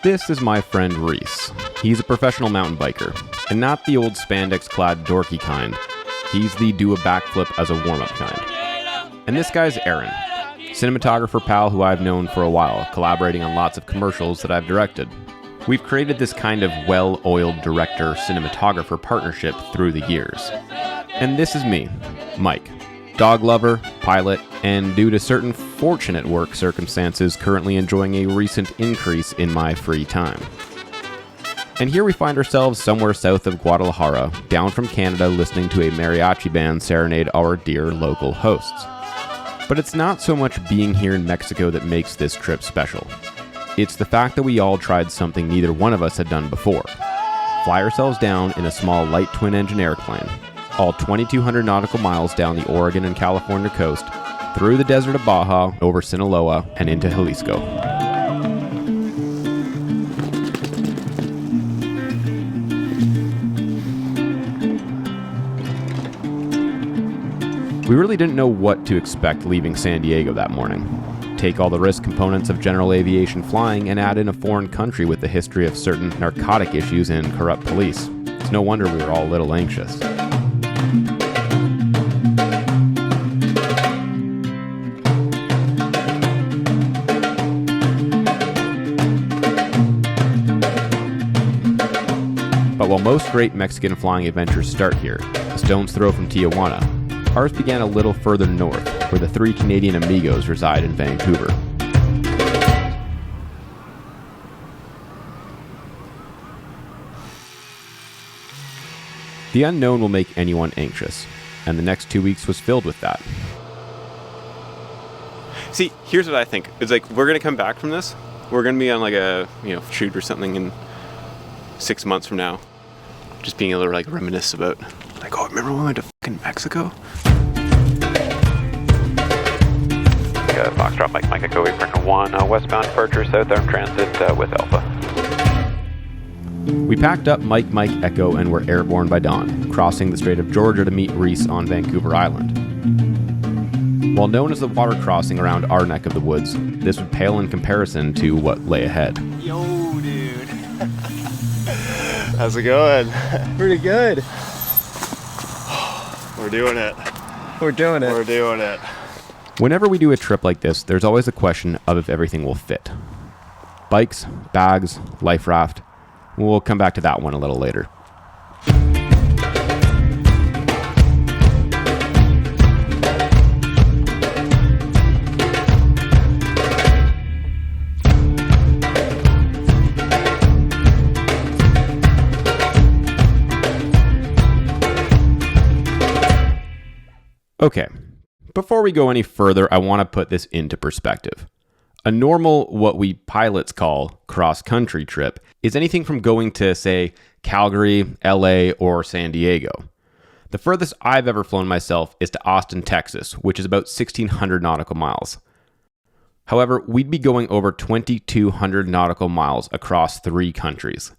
This is my friend Reece. He's a professional mountain biker, and not the old spandex-clad dorky kind. He's the do a backflip as a warm-up kind. And this guy's Aaron, cinematographer pal who I've known for a while, collaborating on lots of commercials that I've directed. We've created this kind of well-oiled director-cinematographer partnership through the years. And this is me, Mike, dog lover, pilot, and due to certain fortunate work circumstances, currently enjoying a recent increase in my free time. And here we find ourselves somewhere south of Guadalajara, down from Canada, listening to a mariachi band serenade our dear local hosts. But it's not so much being here in Mexico that makes this trip special. It's the fact that we all tried something neither one of us had done before. Fly ourselves down in a small light twin-engine airplane, all 2,200 nautical miles down the Oregon and California coast, through the desert of Baja, over Sinaloa, and into Jalisco. We really didn't know what to expect leaving San Diego that morning. Take all the risk components of general aviation flying and add in a foreign country with a history of certain narcotic issues and corrupt police. It's no wonder we were all a little anxious. But while most great Mexican flying adventures start here, a stone's throw from Tijuana, ours began a little further north, where the three Canadian amigos reside in Vancouver. The unknown will make anyone anxious, and the next 2 weeks was filled with that. See, here's what I think. It's like, we're going to come back from this. We're going to be on like a, shoot or something in 6 months from now. Just being able to like reminisce about, like, oh, remember when we went to fucking Mexico? Foxtrot Mike Echo, April 1, westbound departure, southbound transit with Alpha. We packed up Mike Echo and were airborne by dawn, crossing the Strait of Georgia to meet Reece on Vancouver Island. While known as the water crossing around our neck of the woods, this would pale in comparison to what lay ahead. Yo, dude. How's it going? Pretty good. We're doing it. We're doing it. We're doing it. Whenever we do a trip like this, there's always a question of if everything will fit. Bikes, bags, life raft. We'll come back to that one a little later. Okay, before we go any further, I want to put this into perspective. A normal, what we pilots call cross-country trip, is anything from going to, say, Calgary, LA, or San Diego. The furthest I've ever flown myself is to Austin, Texas, which is about 1,600 nautical miles. However, we'd be going over 2,200 nautical miles across 3 countries.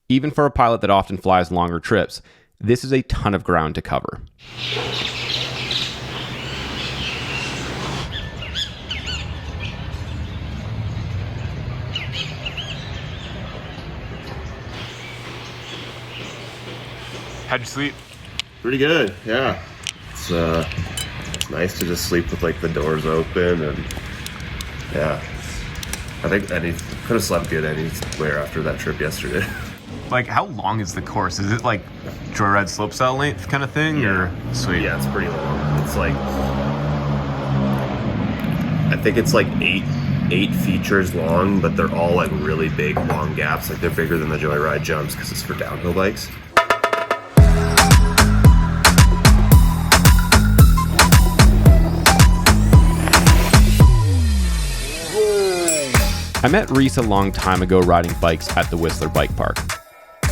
Even for a pilot that often flies longer trips, this is a ton of ground to cover. How'd you sleep? Pretty good, yeah. It's nice to just sleep with like the doors open, and yeah. I think Eddie could have slept good anywhere after that trip yesterday. Like, how long is the course? Is it like joyride slopestyle length kind of thing? Yeah. Or sweet? Yeah, it's pretty long. It's like, I think it's like eight features long, but they're all like really big, long gaps. Like, they're bigger than the joyride jumps because it's for downhill bikes. I met Reece a long time ago riding bikes at the Whistler Bike Park,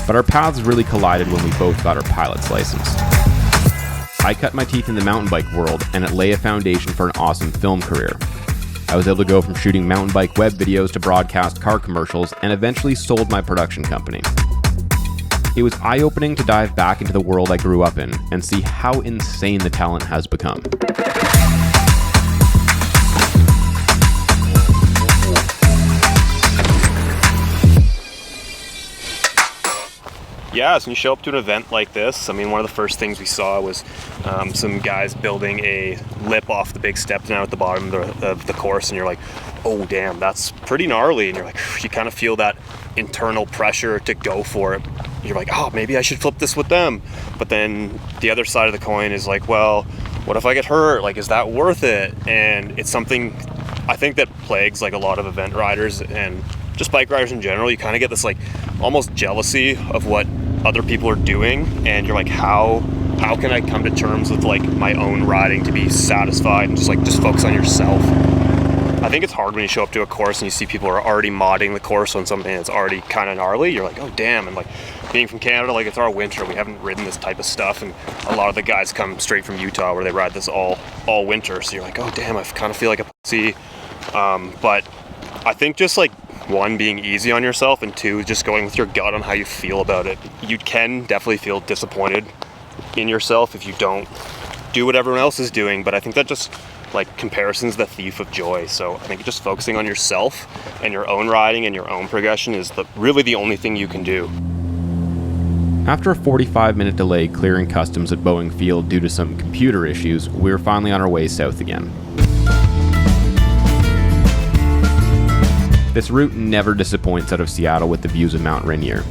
but our paths really collided when we both got our pilot's license. I cut my teeth in the mountain bike world, and it lay a foundation for an awesome film career. I was able to go from shooting mountain bike web videos to broadcast car commercials, and eventually sold my production company. It was eye-opening to dive back into the world I grew up in and see how insane the talent has become. Yeah, so when you show up to an event like this, I mean, one of the first things we saw was some guys building a lip off the big step down at the bottom of the course, and you're like, oh damn, that's pretty gnarly, and you're like, you kind of feel that internal pressure to go for it. You're like, oh, maybe I should flip this with them. But then the other side of the coin is like, well, what if I get hurt? Like, is that worth it? And it's something I think that plagues like a lot of event riders and just bike riders in general. You kind of get this like almost jealousy of what other people are doing, and you're like, how can I come to terms with like my own riding to be satisfied and just focus on yourself. I think it's hard when you show up to a course and you see people are already modding the course on something that's already kind of gnarly. You're like, oh damn. And like being from Canada, like it's our winter, we haven't ridden this type of stuff, and a lot of the guys come straight from Utah where they ride this all winter, so you're like, oh damn, I kind of feel like a pussy. But I think just like one, being easy on yourself, and two, just going with your gut on how you feel about it. You can definitely feel disappointed in yourself if you don't do what everyone else is doing, but I think that just like comparison's the thief of joy. So I think just focusing on yourself and your own riding and your own progression is really the only thing you can do. After a 45-minute delay clearing customs at Boeing Field due to some computer issues, we were finally on our way south again. This route never disappoints out of Seattle with the views of Mount Rainier.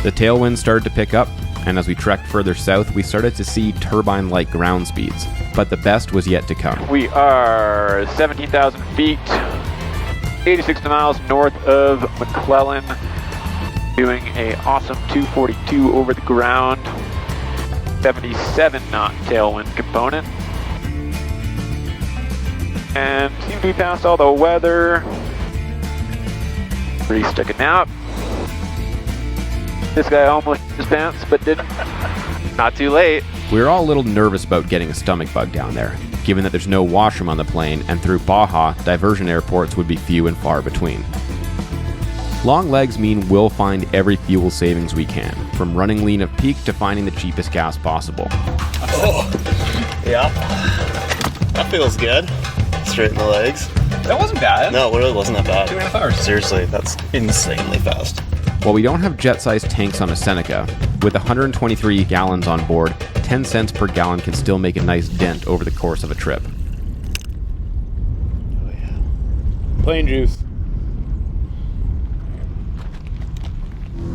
The tailwind started to pick up, and as we trekked further south, we started to see turbine-like ground speeds. But the best was yet to come. We are 17,000 feet, 86 miles north of McClellan, doing a awesome 242 over the ground, 77 knot tailwind component. And seem to be past all the weather. Reece took a nap. This guy almost his pants, but didn't. Not too late. We were all a little nervous about getting a stomach bug down there, given that there's no washroom on the plane, and through Baja, diversion airports would be few and far between. Long legs mean we'll find every fuel savings we can, from running lean at peak to finding the cheapest gas possible. Oh, yeah. That feels good. Straight in the legs. That wasn't bad. No, it really wasn't that bad. 2.5 hours. Seriously, that's insanely fast. While we don't have jet-sized tanks on a Seneca, with 123 gallons on board, 10 cents per gallon can still make a nice dent over the course of a trip. Oh yeah. Plain juice.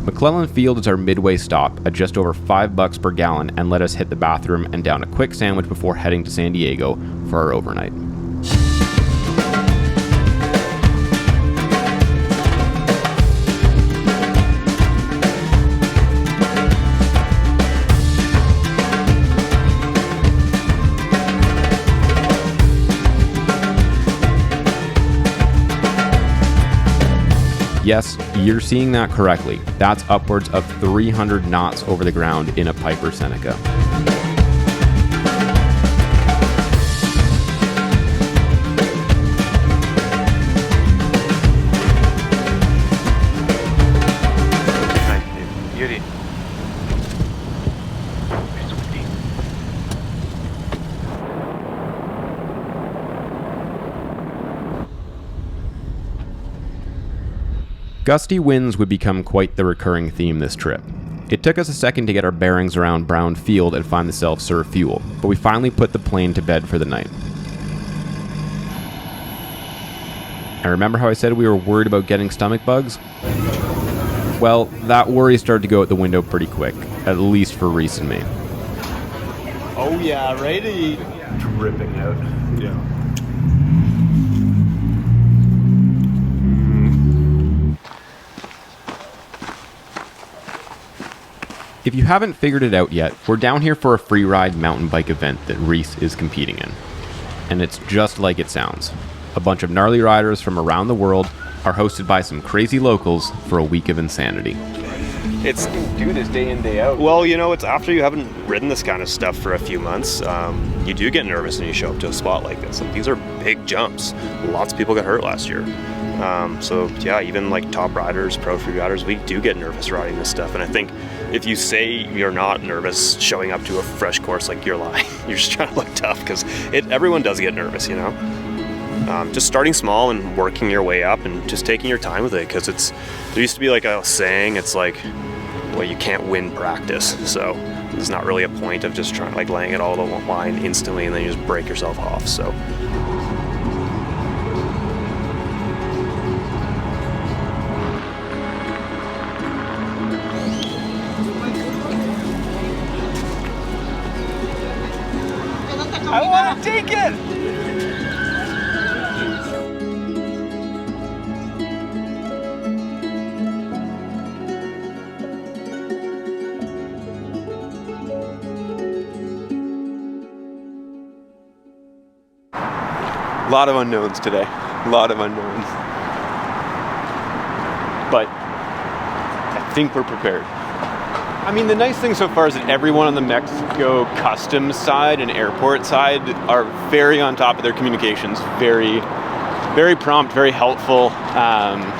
McClellan Field is our midway stop at just over $5 per gallon and let us hit the bathroom and down a quick sandwich before heading to San Diego for our overnight. Yes, you're seeing that correctly. That's upwards of 300 knots over the ground in a Piper Seneca. Beauty. Gusty winds would become quite the recurring theme this trip. It took us a second to get our bearings around Brown Field and find the self-serve fuel, but we finally put the plane to bed for the night. And remember how I said we were worried about getting stomach bugs? Well, that worry started to go out the window pretty quick, at least for Reece and me. Oh yeah, ready to eat. Dripping out. Yeah. If you haven't figured it out yet, we're down here for a freeride mountain bike event that Reece is competing in. And it's just like it sounds. A bunch of gnarly riders from around the world are hosted by some crazy locals for a week of insanity. It's Do this day in, day out. Well, you know, it's after you haven't ridden this kind of stuff for a few months, you do get nervous when you show up to a spot like this. Like, these are big jumps. Lots of people got hurt last year. So yeah, even like top riders, pro free riders, we do get nervous riding this stuff. And I think if you say you're not nervous showing up to a fresh course, like you're lying. You're just trying to look tough, because everyone does get nervous, you know. Just starting small and working your way up and just taking your time with it, because there used to be like a saying, it's like, well, you can't win practice, so there's not really a point of just trying like laying it all on the line instantly and then you just break yourself off. So I want to take it! A lot of unknowns today. A lot of unknowns. But I think we're prepared. I mean, the nice thing so far is that everyone on the Mexico customs side and airport side are very on top of their communications, very, very prompt, very helpful.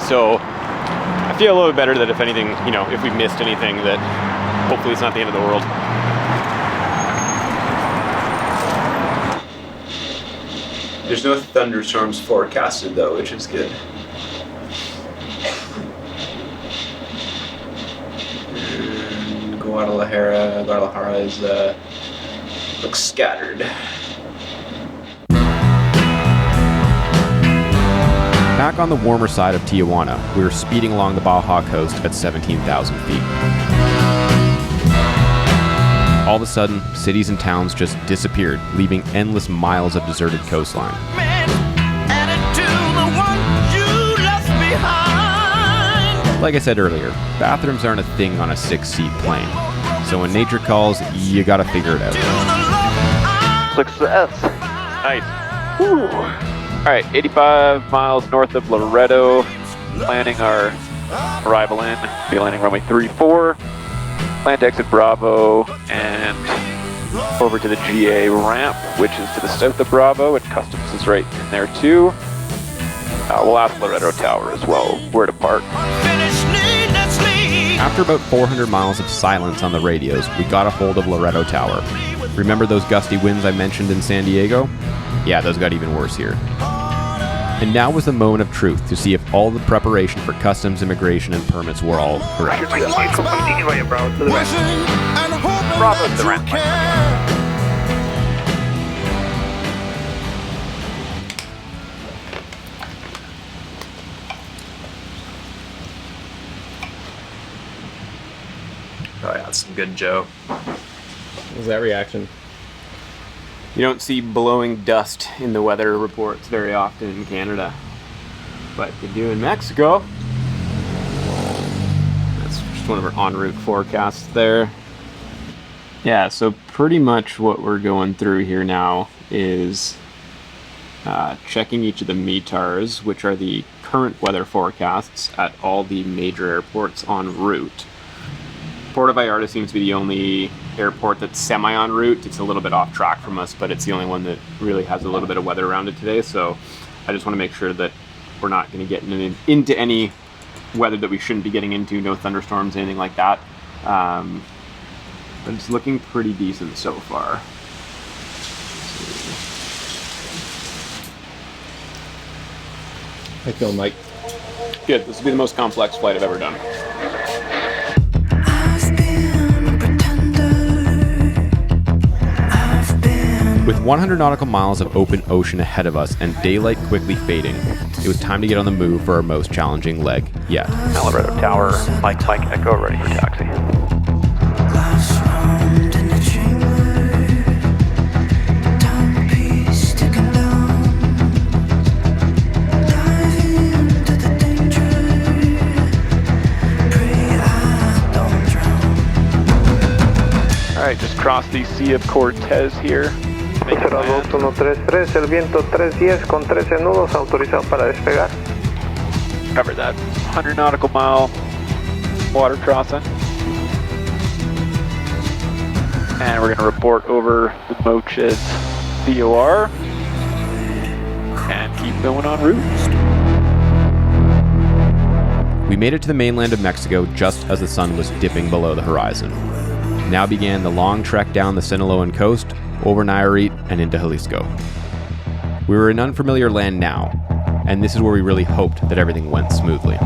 So I feel a little bit better that if anything, you know, if we missed anything, that hopefully it's not the end of the world. There's no thunderstorms forecasted though, which is good. And Guadalajara is looks scattered. Back on the warmer side of Tijuana, we were speeding along the Baja coast at 17,000 feet. All of a sudden, cities and towns just disappeared, leaving endless miles of deserted coastline. Like I said earlier, bathrooms aren't a thing on a 6-seat plane. So when nature calls, you gotta figure it out. Success. Nice. Woo. All right, 85 miles north of Laredo. Planning our arrival in. Be landing runway 34. Land to exit Bravo and over to the GA ramp, which is to the south of Bravo, and customs is right in there too. We'll ask Laredo Tower as well where to park. After about 400 miles of silence on the radios, we got a hold of Laredo Tower. Remember those gusty winds I mentioned in San Diego? Yeah, those got even worse here. And now was the moment of truth to see if all the preparation for customs, immigration, and permits were all correct. Bravo to the ramp. oh yeah, that's some good Joe. What was that reaction? You don't see blowing dust in the weather reports very often in Canada, but you do in Mexico. That's just one of our en route forecasts there. Yeah, so pretty much what we're going through here now is checking each of the METARs, which are the current weather forecasts at all the major airports en route. Puerto Vallarta seems to be the only airport that's semi-en route. It's a little bit off track from us, but it's the only one that really has a little bit of weather around it today. So I just want to make sure that we're not going to get into any weather that we shouldn't be getting into, no thunderstorms, anything like that. But it's looking pretty decent so far. How you feeling, Mike? Good. This will be the most complex flight I've ever done. With 100 nautical miles of open ocean ahead of us and daylight quickly fading, it was time to get on the move for our most challenging leg yet. Laredo Tower, Mike Echo, ready for taxi. Alright, just cross the Sea of Cortez here. Make it land. 133, el viento 310 con 13 nudos, autorizado para despegar. Cover that 100 nautical mile water crossing. And we're going to report over the Moches VOR and keep going en route. We made it to the mainland of Mexico just as the sun was dipping below the horizon. Now began the long trek down the Sinaloan coast, over Nayarit, and into Jalisco. We were in unfamiliar land now, and this is where we really hoped that everything went smoothly.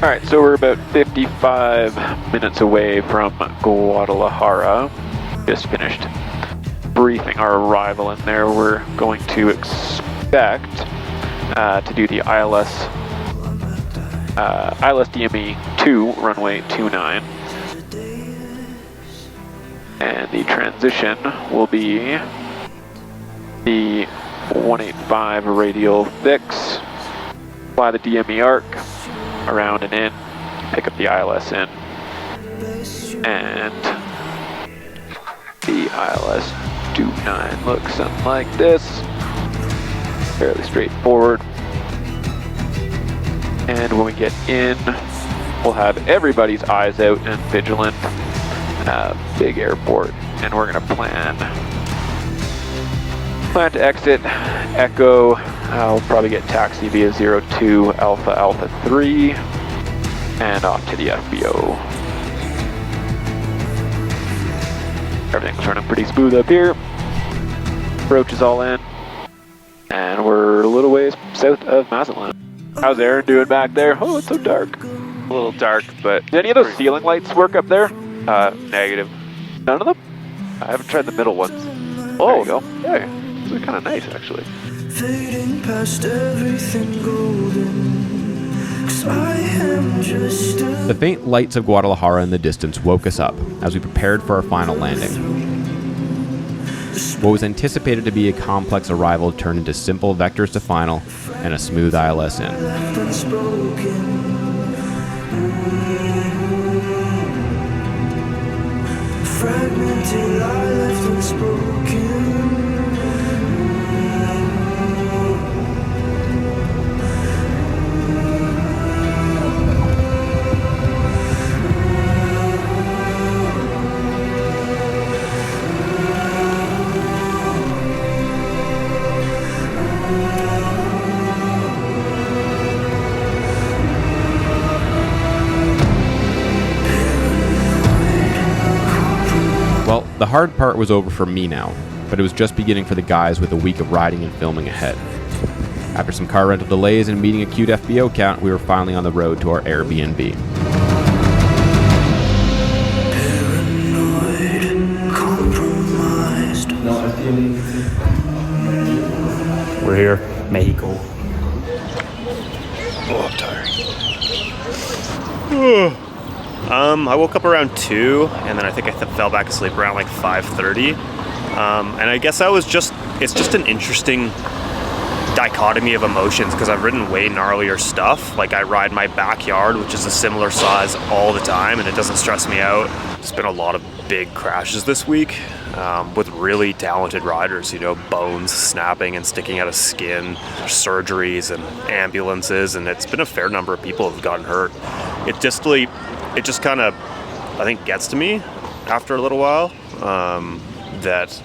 Alright, so we're about 55 minutes away from Guadalajara. Just finished briefing our arrival in there. We're going to expect to do the ILS DME 2, runway 29. And the transition will be the 185 radial fix, fly the DME arc, around and in, pick up the ILS in, and the ILS 29 looks something like this. Fairly straightforward. And when we get in, we'll have everybody's eyes out and vigilant. Big airport, and we're gonna plan to exit Echo. We'll probably get taxi via 02 Alpha 3 and off to the FBO. Everything's running pretty smooth up here. Approach is all in, and we're a little ways south of Mazatlan. How's Aaron doing back there? Oh, it's so dark. A little dark, but Do any of those ceiling lights work up there? Negative. None of them? I haven't tried the middle ones. Oh, there you go. Yeah, these are kind of nice, actually. Fading past everything golden, 'cause I am just The faint lights of Guadalajara in the distance woke us up as we prepared for our final landing. What was anticipated to be a complex arrival turned into simple vectors to final and a smooth ILS in. unspoken. Fragmented, I left unspoken. Well, the hard part was over for me now, but it was just beginning for the guys with a week of riding and filming ahead. After some car rental delays and meeting a cute FBO count, we were finally on the road to our Airbnb. Paranoid, compromised. We're here, Mexico. Oh, I'm tired. I woke up around 2, and then I think I fell back asleep around like 5:30. And I guess it's just an interesting dichotomy of emotions because I've ridden way gnarlier stuff. Like I ride my backyard, which is a similar size all the time, and it doesn't stress me out. There's been a lot of big crashes this week with really talented riders, you know, bones snapping and sticking out of skin, surgeries and ambulances, and it's been a fair number of people who've gotten hurt. It just kind of, I think, gets to me after a little while, that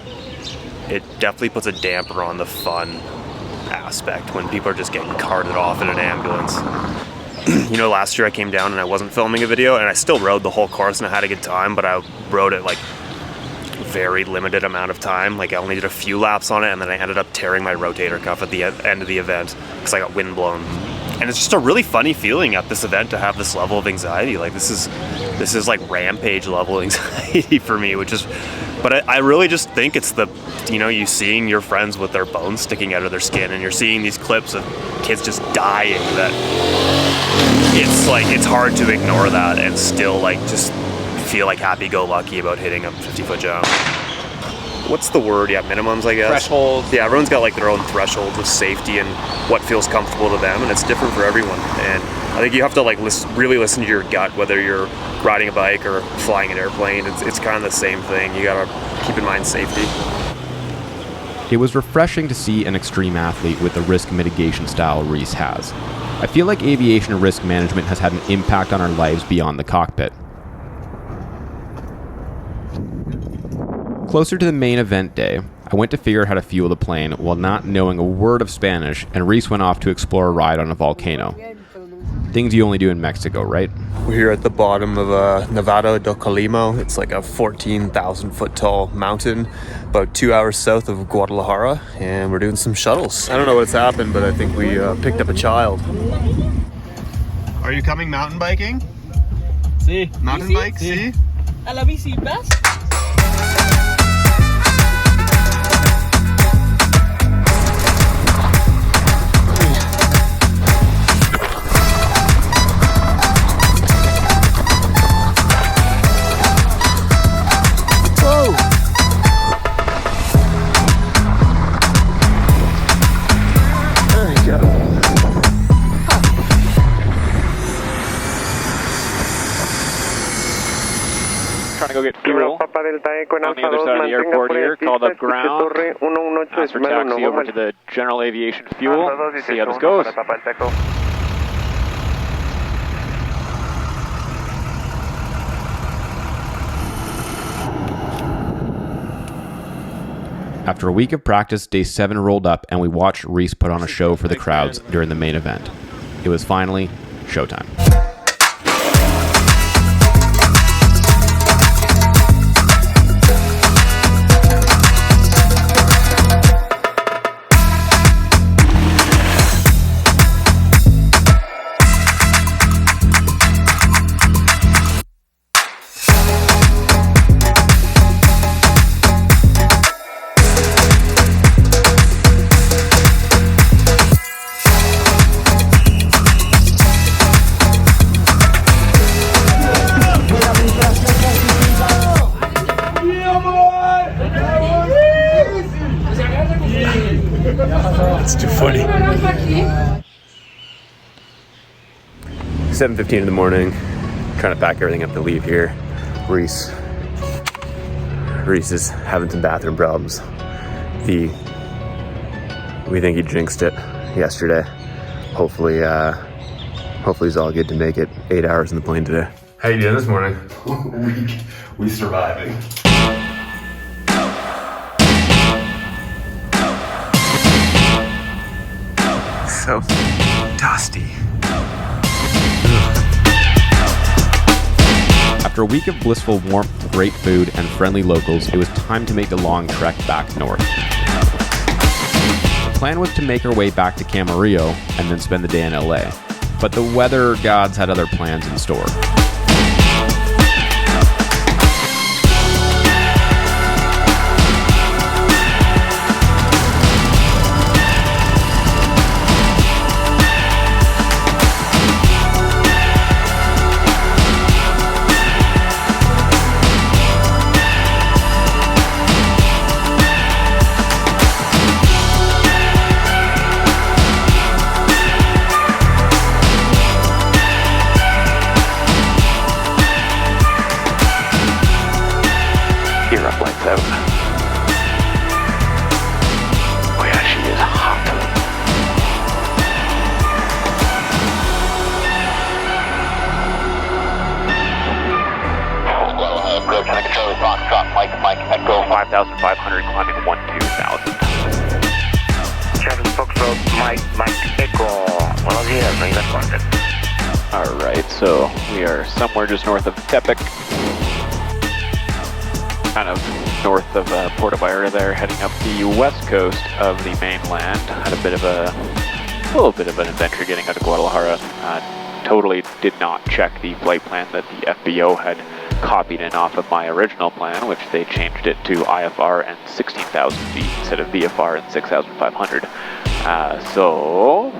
it definitely puts a damper on the fun aspect when people are just getting carted off in an ambulance. You know, last year I came down and I wasn't filming a video, and I still rode the whole course and I had a good time, but I rode it like very limited amount of time. Like I only did a few laps on it, and then I ended up tearing my rotator cuff at the end of the event because I got wind blown. And it's just a really funny feeling at this event to have this level of anxiety. Like this is like rampage level anxiety for me, but I really just think it's you seeing your friends with their bones sticking out of their skin, and you're seeing these clips of kids just dying, that it's hard to ignore that and still like just feel like happy-go-lucky about hitting a 50-foot jump. What's the word? Yeah, minimums, I guess. Thresholds. Yeah, everyone's got like their own thresholds of safety and what feels comfortable to them, and it's different for everyone. And I think you have to like really listen to your gut, whether you're riding a bike or flying an airplane. It's kind of the same thing. You gotta keep in mind safety. It was refreshing to see an extreme athlete with the risk mitigation style Reece has. I feel like aviation risk management has had an impact on our lives beyond the cockpit. Closer to the main event day, I went to figure out how to fuel the plane while not knowing a word of Spanish, and Reece went off to explore a ride on a volcano. Things you only do in Mexico, right? We're here at the bottom of Nevado do Colima. It's like a 14,000 foot tall mountain about 2 hours south of Guadalajara, and we're doing some shuttles. I don't know what's happened, but I think we picked up a child. Are you coming mountain biking? Sí. Mountain Bici? bike? Sí. See? ¿A la bici vas? Trying to go get fuel on the other side of the airport here. Called up ground. Asked for taxi over to the general aviation fuel. See how this goes. After a week of practice, day 7 rolled up and we watched Reece put on a show for the crowds during the main event. It was finally showtime. It's too funny. 7:15 in the morning, trying to pack everything up to leave here. Reece is having some bathroom problems. We think he jinxed it yesterday. Hopefully he's all good to make it 8 hours in the plane today. How you doing this morning? We surviving. So dusty. After a week of blissful warmth, great food, and friendly locals, it was time to make the long trek back north. The plan was to make our way back to Camarillo and then spend the day in LA, but the weather gods had other plans in store. Oh yeah, she is hot. Lieutenant Control, Foxtrot, Mike, Echo 5,500, climbing 12,000. Charlie Foxtrot, Mike, Echo. Buenos días, no ibas content. Alright, so we are somewhere just north of Tepic. Kind of north of Puerto Vallarta there, heading up the west coast of the mainland. Had a little bit of an adventure getting out of Guadalajara. Totally did not check the flight plan that the FBO had copied in off of my original plan, which they changed it to IFR and 16,000 feet instead of VFR and 6,500. So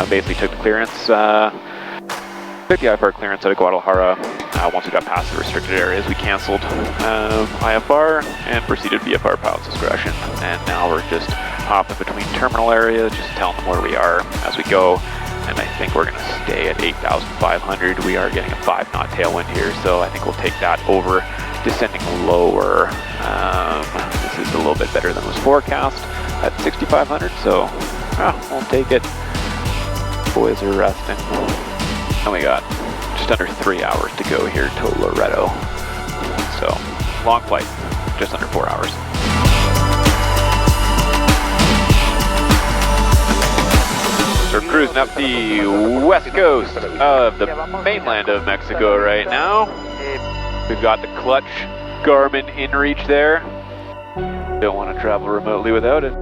basically took the clearance, took the IFR clearance out of Guadalajara. Once we got past the restricted areas, we canceled IFR and proceeded VFR pilot's discretion. And now we're just hopping between terminal areas, just telling them where we are as we go. And I think we're going to stay at 8,500. We are getting a 5-knot tailwind here, so I think we'll take that over, descending lower. This is a little bit better than was forecast at 6,500, so we'll take it. Boys are resting. And we got just under 3 hours to go here to Loreto. So, long flight, just under 4 hours. We're cruising up the west coast of the mainland of Mexico right now. We've got the clutch Garmin inReach there. Don't want to travel remotely without it.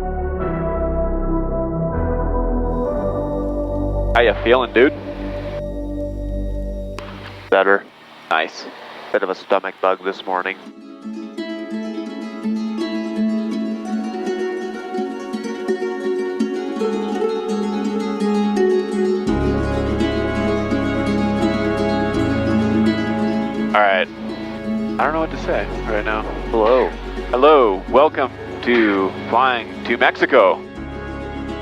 How you feeling, dude? Better. Nice. Bit of a stomach bug this morning. Alright. I don't know what to say right now. Hello. Hello. Welcome to Flying to Mexico.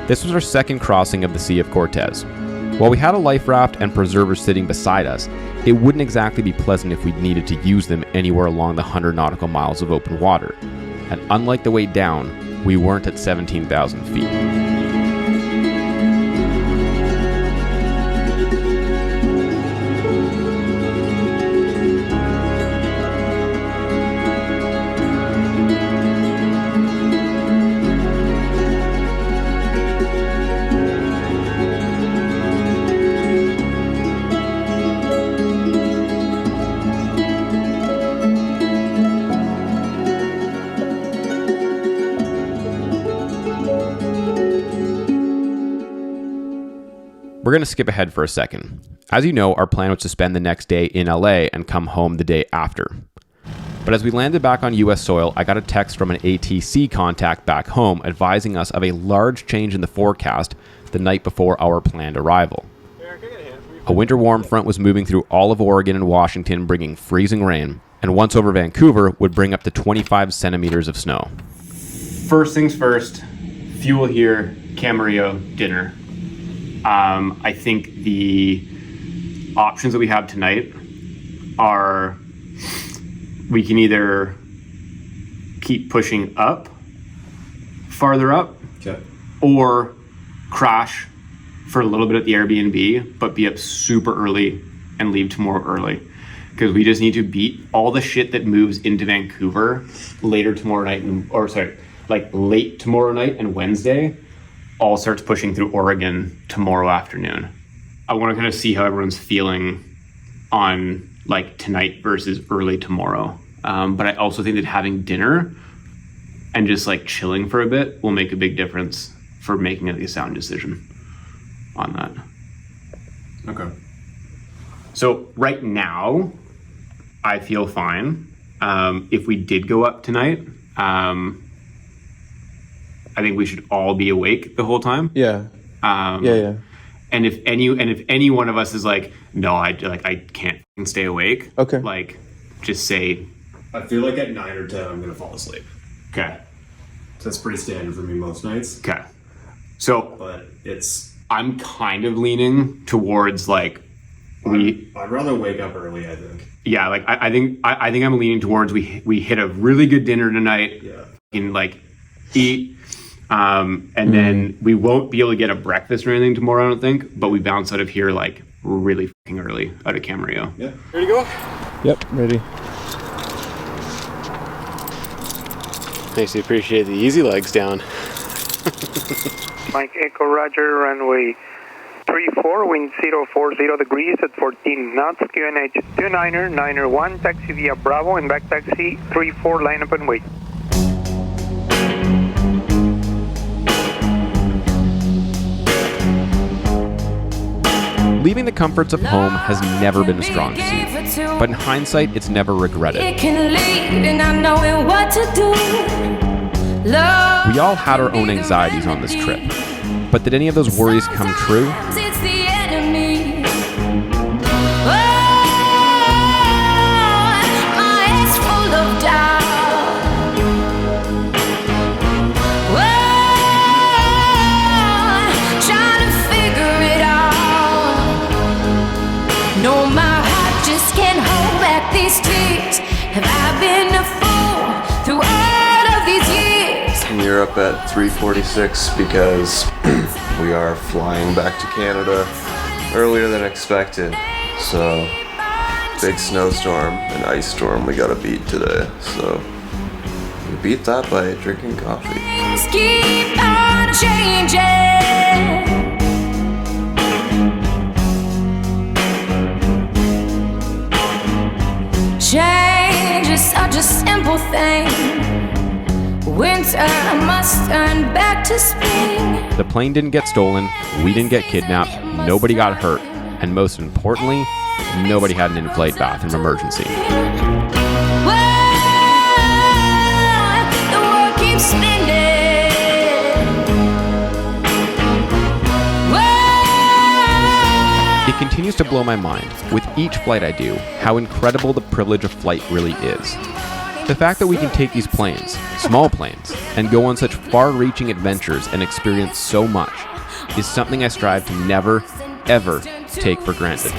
This was our second crossing of the Sea of Cortez. While we had a life raft and preserver sitting beside us, it wouldn't exactly be pleasant if we needed to use them anywhere along the 100 nautical miles of open water. And unlike the way down, we weren't at 17,000 feet. We're going to skip ahead for a second. As you know, our plan was to spend the next day in LA and come home the day after. But as we landed back on US soil, I got a text from an ATC contact back home advising us of a large change in the forecast the night before our planned arrival. A winter warm front was moving through all of Oregon and Washington, bringing freezing rain, and once over Vancouver would bring up to 25 centimeters of snow. First things first, fuel here, Camarillo, dinner. I think the options that we have tonight are we can either keep pushing up, farther up, Okay. or crash for a little bit at the Airbnb, but be up super early and leave tomorrow early. Because we just need to beat all the shit that moves into Vancouver later tomorrow night, late tomorrow night and Wednesday, all starts pushing through Oregon tomorrow afternoon. I want to kind of see how everyone's feeling on like tonight versus early tomorrow. But I also think that having dinner and just like chilling for a bit will make a big difference for making a sound decision on that. Okay. So right now, I feel fine. If we did go up tonight, I think we should all be awake the whole time. Yeah. Yeah. And if any one of us is like, no, I can't stay awake. Okay. Like, just say. I feel like at 9 or 10 I'm gonna fall asleep. Okay. That's pretty standard for me most nights. Okay. So. But I'm kind of leaning towards like. I'd rather wake up early, I think. Yeah, like I think I'm leaning towards we hit a really good dinner tonight. Yeah. And like eat. And then we won't be able to get a breakfast or anything tomorrow, I don't think, but we bounce out of here like really fucking early out of Camarillo. Yeah. Ready to go? Yep, ready. Nice, appreciate the easy legs down. Mike Echo Roger, runway 34, wind 040 degrees at 14 knots, QNH 29er 1, taxi via Bravo and back taxi 34, line up and wait. Leaving the comforts of home has never been a strong suit, but in hindsight, it's never regretted. We all had our own anxieties on this trip, but did any of those worries come true? These tears, have I been a fool through all of these years? We're up at 3:46 because we are flying back to Canada earlier than expected. So, big snowstorm and ice storm we gotta beat today. So, we beat that by drinking coffee. Things keep on changing. whole thing. Winter must turn back to spring. The plane didn't get stolen, we didn't get kidnapped, nobody got hurt, and most importantly, nobody had an in-flight bathroom emergency. The world keeps spinning. It continues to blow my mind, with each flight I do, how incredible the privilege of flight really is. The fact that we can take these planes, small planes, and go on such far-reaching adventures and experience so much is something I strive to never, ever take for granted.